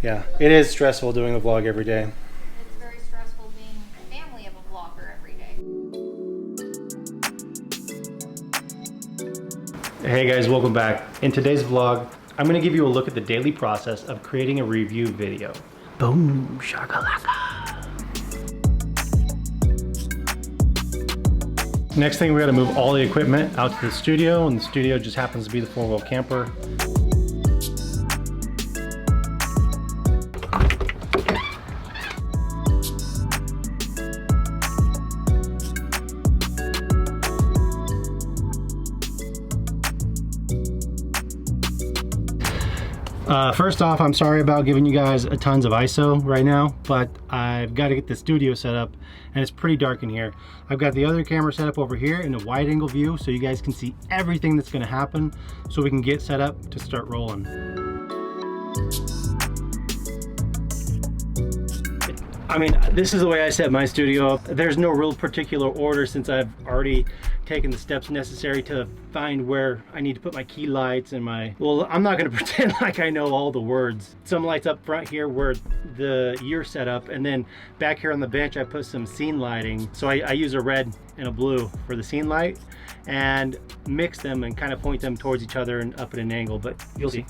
Yeah, it is stressful doing the vlog every day. It's very stressful being a family of a vlogger every day. Hey guys, welcome back. In today's vlog, I'm gonna give you a look at the daily process of creating a review video. Boom, shakalaka. Next thing, we gotta move all the equipment out to the studio, and the studio just happens to be the 4-wheel camper. First off, I'm sorry about giving you guys a tons of ISO right now, but I've got to get the studio set up and it's pretty dark in here. I've got the other camera set up over here in a wide angle view so you guys can see everything that's going to happen so we can get set up to start rolling. I mean, this is the way I set my studio up. There's no real particular order since I've already taken the steps necessary to find where I need to put my key lights and well, I'm not gonna pretend like I know all the words. Some lights up front here where the year set up, and then back here on the bench I put some scene lighting. So I use a red and a blue for the scene light and mix them and kind of point them towards each other and up at an angle, but you'll see.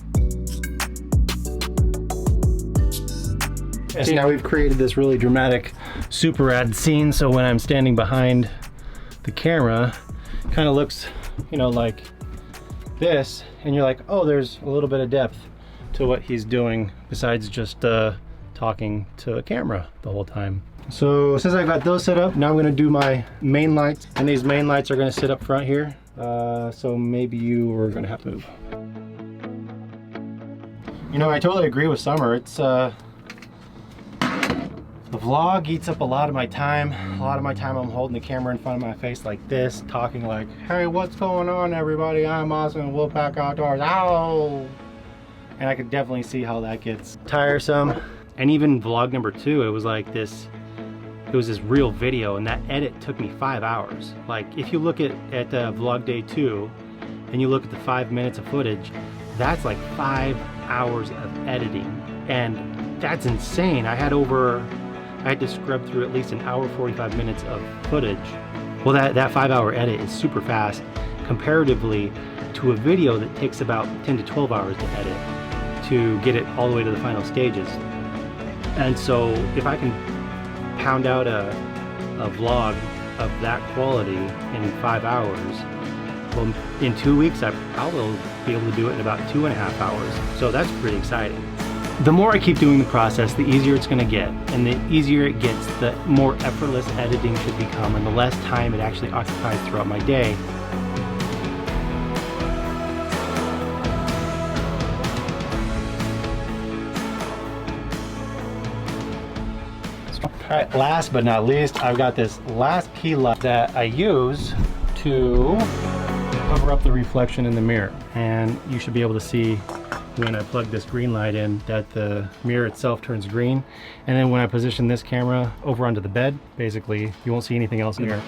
See, now we've created this really dramatic super rad scene, so when I'm standing behind the camera, it kind of looks, you know, like this, and you're like, oh, there's a little bit of depth to what he's doing besides just talking to a camera the whole time. So since I've got those set up, now I'm going to do my main lights, and these main lights are going to sit up front here, so maybe you are going to have to move. You know, I totally agree with Summer. It's the vlog eats up a lot of my time. A lot of my time I'm holding the camera in front of my face like this, talking like, hey, what's going on everybody? I'm Austin, WolfPac-Outdoors, ow! And I could definitely see how that gets tiresome. And even vlog number 2, it was like this, it was this real video, and that edit took me 5 hours. Like, if you look at vlog day 2, and you look at the 5 minutes of footage, that's like 5 hours of editing. And that's insane. I had to scrub through at least an hour 45 minutes of footage. Well, that 5-hour edit is super fast comparatively to a video that takes about 10 to 12 hours to edit to get it all the way to the final stages. And so if I can pound out a vlog of that quality in 5 hours, well, in 2 weeks I will be able to do it in about 2.5 hours. So that's pretty exciting. The more I keep doing the process, the easier it's going to get, and the easier it gets, the more effortless editing should become, and the less time it actually occupies throughout my day. Alright, last but not least, I've got this last key light that I use to cover up the reflection in the mirror, and you should be able to see when I plug this green light in that the mirror itself turns green, and then when I position this camera over onto the bed, basically you won't see anything else in here.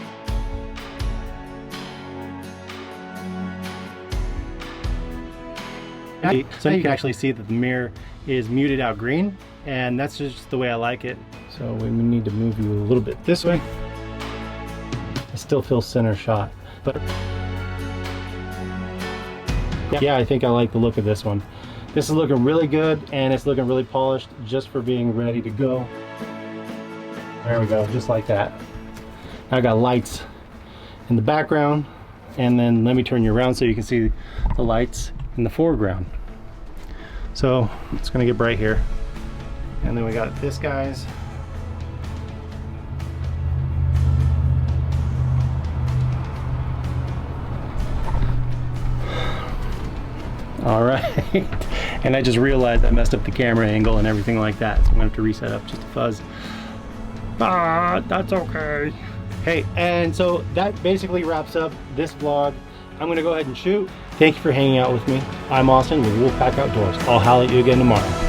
So you can actually see that the mirror is muted out green, and that's just the way I like it. So we need to move you a little bit this way. I still feel center shot, but yeah, I think I like the look of this one. This is looking really good, and it's looking really polished just for being ready to go. There we go, just like that. I got lights in the background, and then let me turn you around so you can see the lights in the foreground. So it's gonna get bright here. And then we got this guy's. All right, and I just realized I messed up the camera angle and everything like that, so I'm gonna have to reset up just a fuzz. Ah, that's okay. Hey, and so that basically wraps up this vlog. I'm gonna go ahead and shoot. Thank you for hanging out with me. I'm Austin with WolfPac-Outdoors. I'll holler at you again tomorrow.